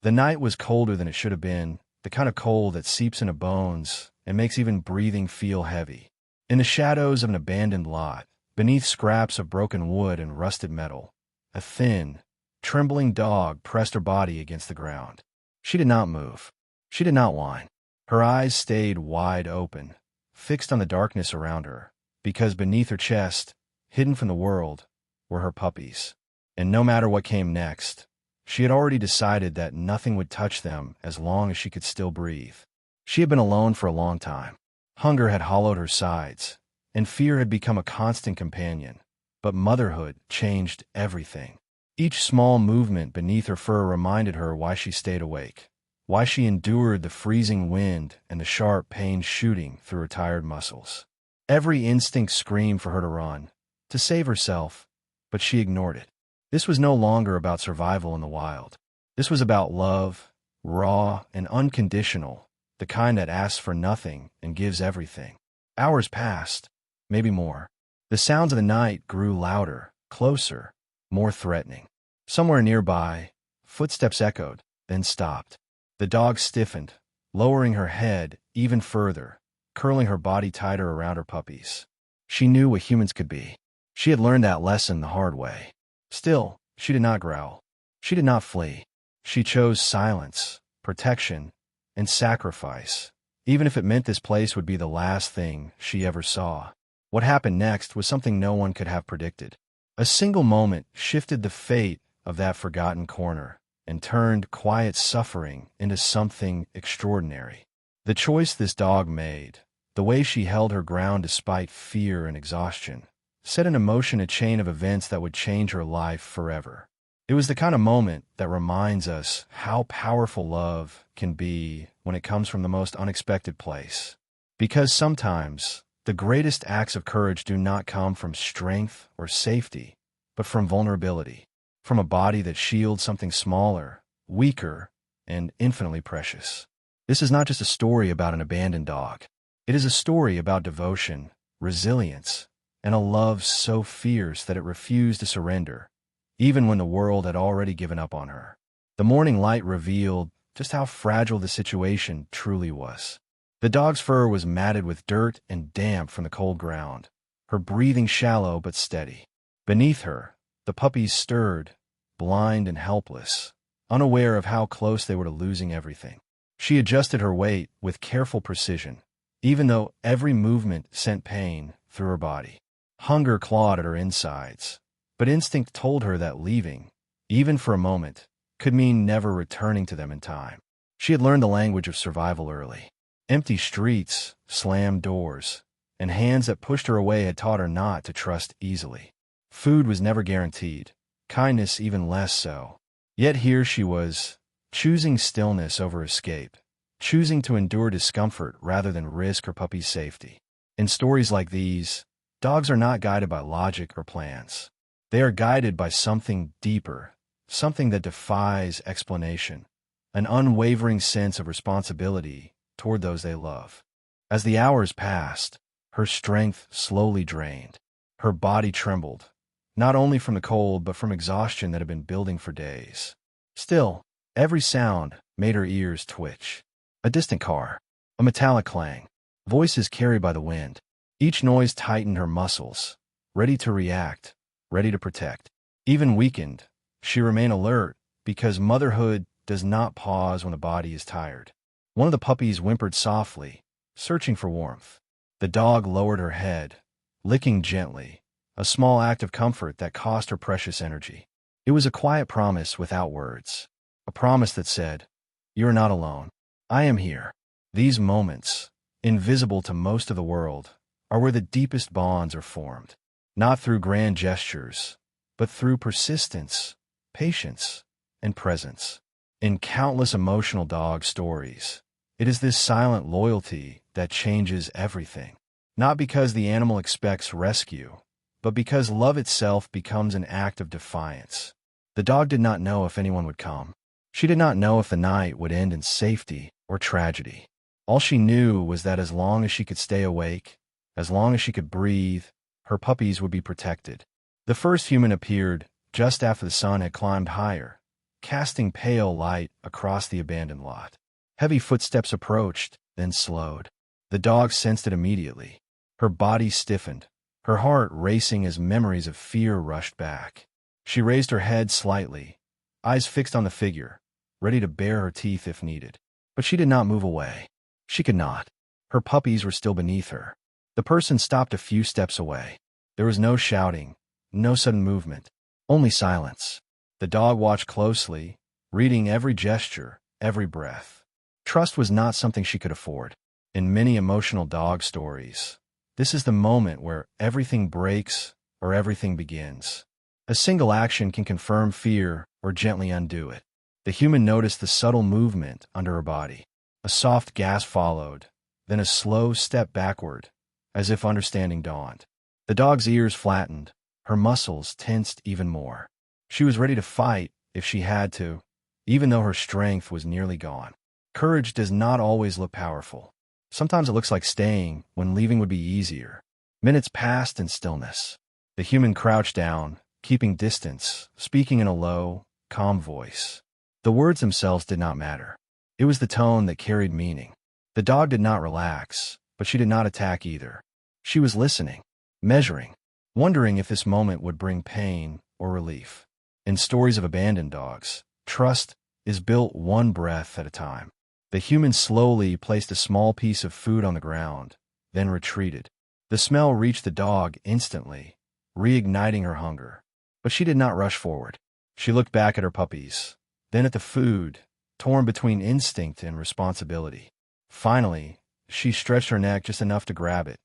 The night was colder than it should have been, the kind of cold that seeps into bones and makes even breathing feel heavy. In the shadows of an abandoned lot, beneath scraps of broken wood and rusted metal, a thin, trembling dog pressed her body against the ground. She did not move. She did not whine. Her eyes stayed wide open, fixed on the darkness around her, because beneath her chest, hidden from the world, were her puppies. And no matter what came next, she had already decided that nothing would touch them as long as she could still breathe. She had been alone for a long time. Hunger had hollowed her sides, and fear had become a constant companion. But motherhood changed everything. Each small movement beneath her fur reminded her why she stayed awake, why she endured the freezing wind and the sharp pain shooting through her tired muscles. Every instinct screamed for her to run, to save herself, but she ignored it. This was no longer about survival in the wild. This was about love, raw and unconditional, the kind that asks for nothing and gives everything. Hours passed, maybe more. The sounds of the night grew louder, closer, more threatening. Somewhere nearby, footsteps echoed, then stopped. The dog stiffened, lowering her head even further, curling her body tighter around her puppies. She knew what humans could be. She had learned that lesson the hard way. Still, she did not growl. She did not flee. She chose silence, protection, and sacrifice, even if it meant this place would be the last thing she ever saw. What happened next was something no one could have predicted. A single moment shifted the fate of that forgotten corner and turned quiet suffering into something extraordinary. The choice this dog made, the way she held her ground despite fear and exhaustion, set in motion a chain of events that would change her life forever. It was the kind of moment that reminds us how powerful love can be when it comes from the most unexpected place. Because sometimes the greatest acts of courage do not come from strength or safety, but from vulnerability, from a body that shields something smaller, weaker, and infinitely precious. This is not just a story about an abandoned dog. It is a story about devotion, resilience, and a love so fierce that it refused to surrender, even when the world had already given up on her. The morning light revealed just how fragile the situation truly was. The dog's fur was matted with dirt and damp from the cold ground, her breathing shallow but steady. Beneath her, the puppies stirred, blind and helpless, unaware of how close they were to losing everything. She adjusted her weight with careful precision, even though every movement sent pain through her body. Hunger clawed at her insides, but instinct told her that leaving, even for a moment, could mean never returning to them in time. She had learned the language of survival early. Empty streets, slammed doors, and hands that pushed her away had taught her not to trust easily. Food was never guaranteed, kindness even less so. Yet here she was, choosing stillness over escape, choosing to endure discomfort rather than risk her puppy's safety. In stories like these, dogs are not guided by logic or plans. They are guided by something deeper, something that defies explanation, an unwavering sense of responsibility toward those they love. As the hours passed, her strength slowly drained. Her body trembled, not only from the cold but from exhaustion that had been building for days. Still, every sound made her ears twitch. A distant car, a metallic clang, voices carried by the wind. Each noise tightened her muscles, ready to react, ready to protect. Even weakened, she remained alert because motherhood does not pause when the body is tired. One of the puppies whimpered softly, searching for warmth. The dog lowered her head, licking gently, a small act of comfort that cost her precious energy. It was a quiet promise without words, a promise that said, "You are not alone. I am here." These moments, invisible to most of the world, are where the deepest bonds are formed, not through grand gestures, but through persistence, patience, and presence. In countless emotional dog stories, it is this silent loyalty that changes everything. Not because the animal expects rescue, but because love itself becomes an act of defiance. The dog did not know if anyone would come. She did not know if the night would end in safety or tragedy. All she knew was that as long as she could stay awake, as long as she could breathe, her puppies would be protected. The first human appeared just after the sun had climbed higher, casting pale light across the abandoned lot. Heavy footsteps approached, then slowed. The dog sensed it immediately. Her body stiffened, her heart racing as memories of fear rushed back. She raised her head slightly, eyes fixed on the figure, ready to bare her teeth if needed. But she did not move away. She could not. Her puppies were still beneath her. The person stopped a few steps away. There was no shouting, no sudden movement, only silence. The dog watched closely, reading every gesture, every breath. Trust was not something she could afford. In many emotional dog stories, this is the moment where everything breaks or everything begins. A single action can confirm fear or gently undo it. The human noticed the subtle movement under her body. A soft gasp followed, then a slow step backward, as if understanding dawned. The dog's ears flattened, her muscles tensed even more. She was ready to fight if she had to, even though her strength was nearly gone. Courage does not always look powerful. Sometimes it looks like staying when leaving would be easier. Minutes passed in stillness. The human crouched down, keeping distance, speaking in a low, calm voice. The words themselves did not matter. It was the tone that carried meaning. The dog did not relax, but she did not attack either. She was listening, measuring, wondering if this moment would bring pain or relief. In stories of abandoned dogs, trust is built one breath at a time. The human slowly placed a small piece of food on the ground, then retreated. The smell reached the dog instantly, reigniting her hunger. But she did not rush forward. She looked back at her puppies, then at the food, torn between instinct and responsibility. Finally, she stretched her neck just enough to grab it,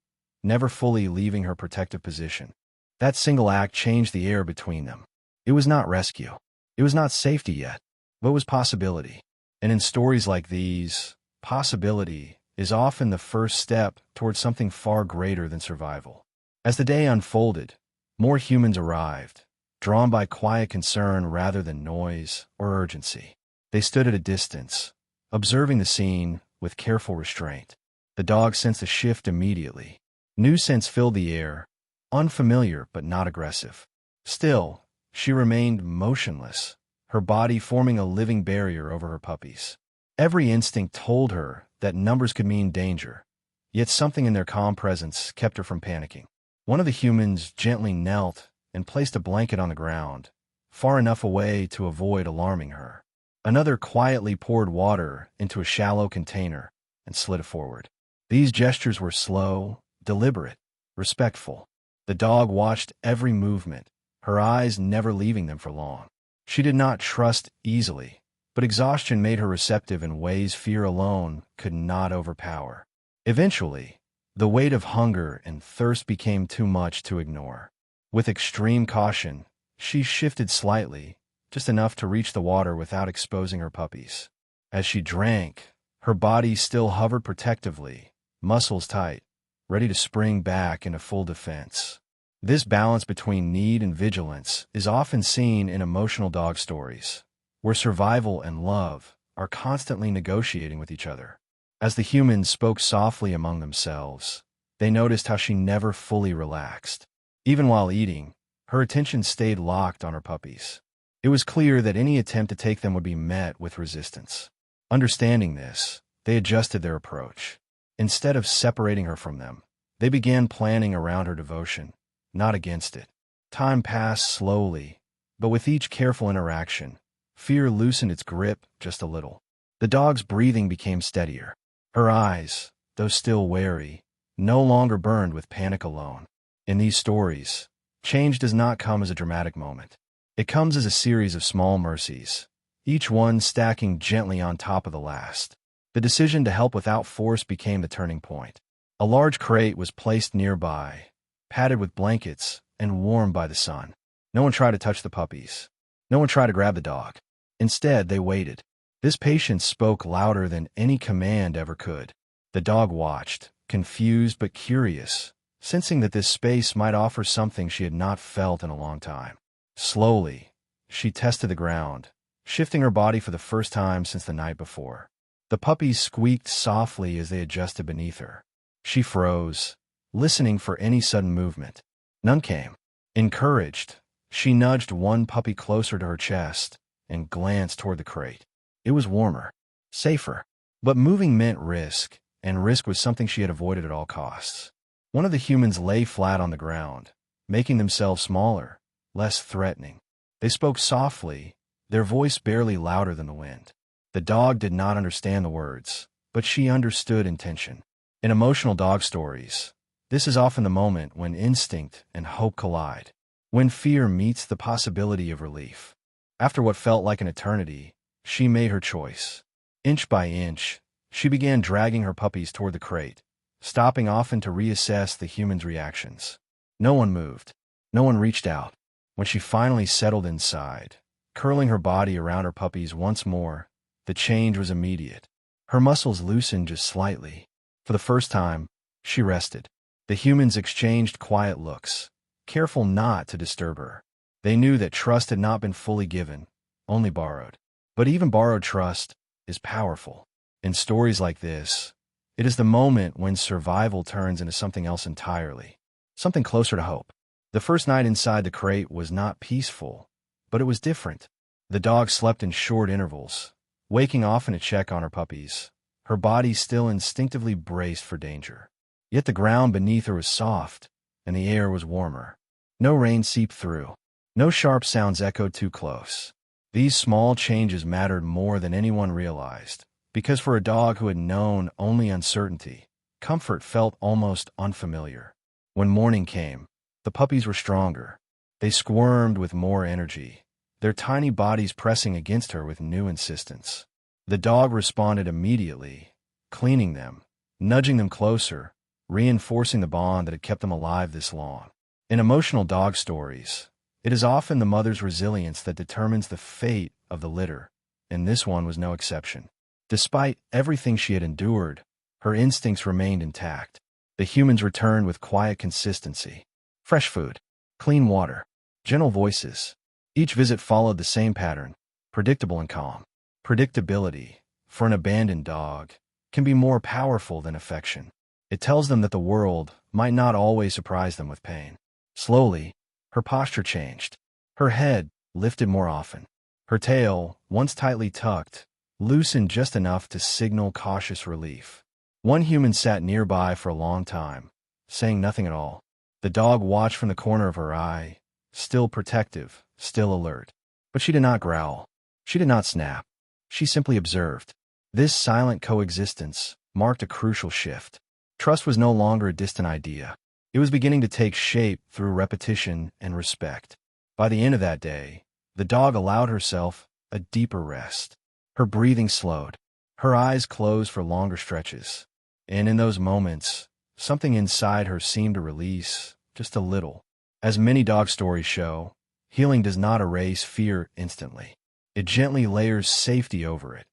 never fully leaving her protective position. That single act changed the air between them. It was not rescue. It was not safety yet, but it was possibility. And in stories like these, possibility is often the first step towards something far greater than survival. As the day unfolded, more humans arrived, drawn by quiet concern rather than noise or urgency. They stood at a distance, observing the scene with careful restraint. The dog sensed a shift immediately. New scents filled the air, unfamiliar but not aggressive. Still, she remained motionless, her body forming a living barrier over her puppies. Every instinct told her that numbers could mean danger, yet something in their calm presence kept her from panicking. One of the humans gently knelt and placed a blanket on the ground, far enough away to avoid alarming her. Another quietly poured water into a shallow container and slid it forward. These gestures were slow, deliberate, respectful. The dog watched every movement, her eyes never leaving them for long. She did not trust easily, but exhaustion made her receptive in ways fear alone could not overpower. Eventually, the weight of hunger and thirst became too much to ignore. With extreme caution, she shifted slightly, just enough to reach the water without exposing her puppies. As she drank, her body still hovered protectively, muscles tight, ready to spring back into full defense. This balance between need and vigilance is often seen in emotional dog stories, where survival and love are constantly negotiating with each other. As the humans spoke softly among themselves, they noticed how she never fully relaxed. Even while eating, her attention stayed locked on her puppies. It was clear that any attempt to take them would be met with resistance. Understanding this, they adjusted their approach. Instead of separating her from them, they began planning around her devotion, not against it. Time passed slowly, but with each careful interaction, fear loosened its grip just a little. The dog's breathing became steadier. Her eyes, though still wary, no longer burned with panic alone. In these stories, change does not come as a dramatic moment. It comes as a series of small mercies, each one stacking gently on top of the last. The decision to help without force became the turning point. A large crate was placed nearby, padded with blankets and warmed by the sun. No one tried to touch the puppies. No one tried to grab the dog. Instead, they waited. This patience spoke louder than any command ever could. The dog watched, confused but curious, sensing that this space might offer something she had not felt in a long time. Slowly, she tested the ground, shifting her body for the first time since the night before. The puppies squeaked softly as they adjusted beneath her. She froze, listening for any sudden movement. None came. Encouraged, she nudged one puppy closer to her chest, and glanced toward the crate. It was warmer, safer. But moving meant risk, and risk was something she had avoided at all costs. One of the humans lay flat on the ground, making themselves smaller, less threatening. They spoke softly, their voice barely louder than the wind. The dog did not understand the words, but she understood intention. In emotional dog stories, this is often the moment when instinct and hope collide, when fear meets the possibility of relief. After what felt like an eternity, she made her choice. Inch by inch, she began dragging her puppies toward the crate, stopping often to reassess the humans' reactions. No one moved. No one reached out. When she finally settled inside, curling her body around her puppies once more, the change was immediate. Her muscles loosened just slightly. For the first time, she rested. The humans exchanged quiet looks, careful not to disturb her. They knew that trust had not been fully given, only borrowed. But even borrowed trust is powerful. In stories like this, it is the moment when survival turns into something else entirely, something closer to hope. The first night inside the crate was not peaceful, but it was different. The dog slept in short intervals, waking often to check on her puppies, her body still instinctively braced for danger. Yet the ground beneath her was soft, and the air was warmer. No rain seeped through. No sharp sounds echoed too close. These small changes mattered more than anyone realized, because for a dog who had known only uncertainty, comfort felt almost unfamiliar. When morning came, the puppies were stronger. They squirmed with more energy, their tiny bodies pressing against her with new insistence. The dog responded immediately, cleaning them, nudging them closer, reinforcing the bond that had kept them alive this long. In emotional dog stories, it is often the mother's resilience that determines the fate of the litter, and this one was no exception. Despite everything she had endured, her instincts remained intact. The humans returned with quiet consistency. Fresh food, clean water, gentle voices. Each visit followed the same pattern, predictable and calm. Predictability, for an abandoned dog, can be more powerful than affection. It tells them that the world might not always surprise them with pain. Slowly, her posture changed. Her head lifted more often. Her tail, once tightly tucked, loosened just enough to signal cautious relief. One human sat nearby for a long time, saying nothing at all. The dog watched from the corner of her eye, still protective, still alert. But she did not growl. She did not snap. She simply observed. This silent coexistence marked a crucial shift. Trust was no longer a distant idea. It was beginning to take shape through repetition and respect. By the end of that day, the dog allowed herself a deeper rest. Her breathing slowed. Her eyes closed for longer stretches. And in those moments, something inside her seemed to release, just a little. As many dog stories show, healing does not erase fear instantly. It gently layers safety over it,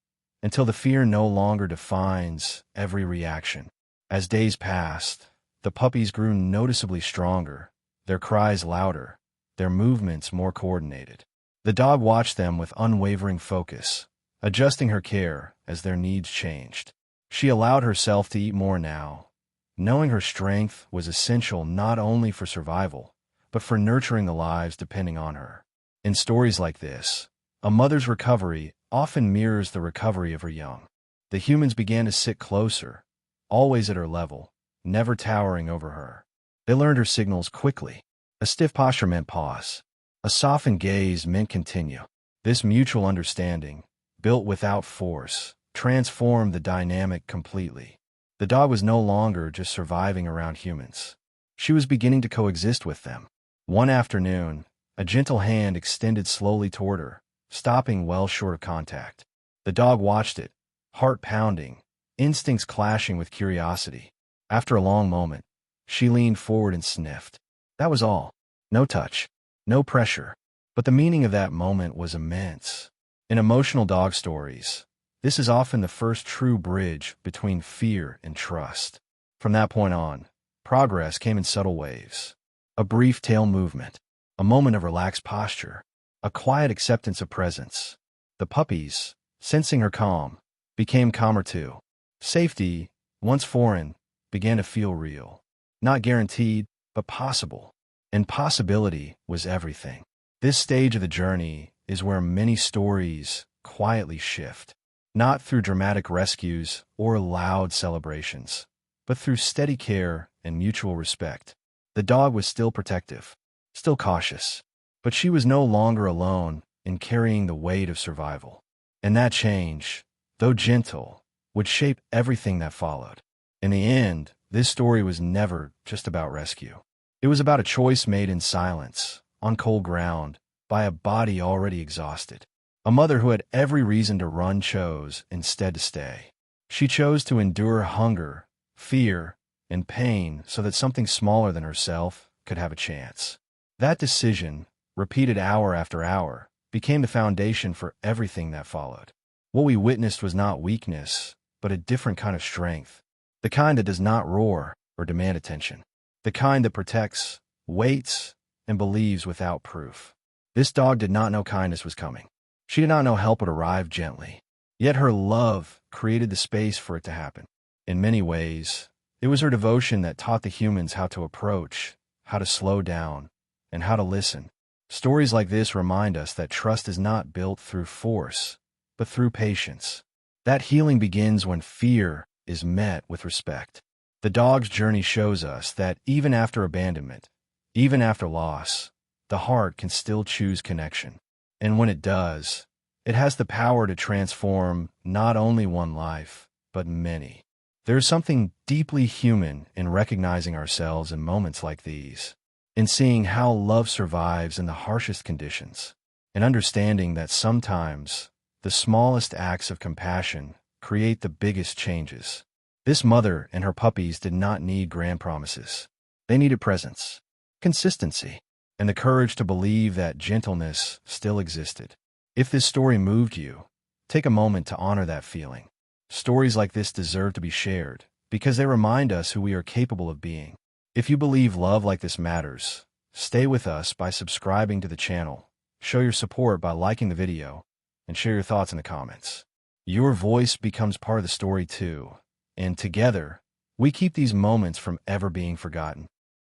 until the fear no longer defines every reaction. As days passed, the puppies grew noticeably stronger, their cries louder, their movements more coordinated. The dog watched them with unwavering focus, adjusting her care as their needs changed. She allowed herself to eat more now, knowing her strength was essential not only for survival, but for nurturing the lives depending on her. In stories like this, a mother's recovery often mirrors the recovery of her young. The humans began to sit closer, always at her level, never towering over her. They learned her signals quickly. A stiff posture meant pause. A softened gaze meant continue. This mutual understanding, built without force, transformed the dynamic completely. The dog was no longer just surviving around humans. She was beginning to coexist with them. One afternoon, a gentle hand extended slowly toward her, stopping well short of contact. The dog watched it, heart pounding, instincts clashing with curiosity. After a long moment, she leaned forward and sniffed. That was all. No touch, no pressure. But the meaning of that moment was immense. In emotional dog stories, this is often the first true bridge between fear and trust. From that point on, progress came in subtle waves. A brief tail movement, a moment of relaxed posture, a quiet acceptance of presence. The puppies, sensing her calm, became calmer too. Safety, once foreign, began to feel real. Not guaranteed, but possible. And possibility was everything. This stage of the journey is where many stories quietly shift, not through dramatic rescues or loud celebrations, but through steady care and mutual respect. The dog was still protective, still cautious, but she was no longer alone in carrying the weight of survival. And that change, though gentle, would shape everything that followed. In the end, this story was never just about rescue. It was about a choice made in silence, on cold ground, by a body already exhausted. A mother who had every reason to run chose instead to stay. She chose to endure hunger, fear, and pain so that something smaller than herself could have a chance. That decision, repeated hour after hour, became the foundation for everything that followed. What we witnessed was not weakness, but a different kind of strength. The kind that does not roar or demand attention. The kind that protects, waits, and believes without proof. This dog did not know kindness was coming. She did not know help would arrive gently. Yet her love created the space for it to happen. In many ways, it was her devotion that taught the humans how to approach, how to slow down, and how to listen. Stories like this remind us that trust is not built through force, but through patience. That healing begins when fear is met with respect. The dog's journey shows us that even after abandonment, even after loss, the heart can still choose connection. And when it does, it has the power to transform not only one life, but many. There is something deeply human in recognizing ourselves in moments like these, in seeing how love survives in the harshest conditions, and understanding that sometimes the smallest acts of compassion create the biggest changes. This mother and her puppies did not need grand promises. They needed presence, consistency, and the courage to believe that gentleness still existed. If this story moved you, take a moment to honor that feeling. Stories like this deserve to be shared because they remind us who we are capable of being. If you believe love like this matters, stay with us by subscribing to the channel, show your support by liking the video, and share your thoughts in the comments. Your voice becomes part of the story too, and together, we keep these moments from ever being forgotten.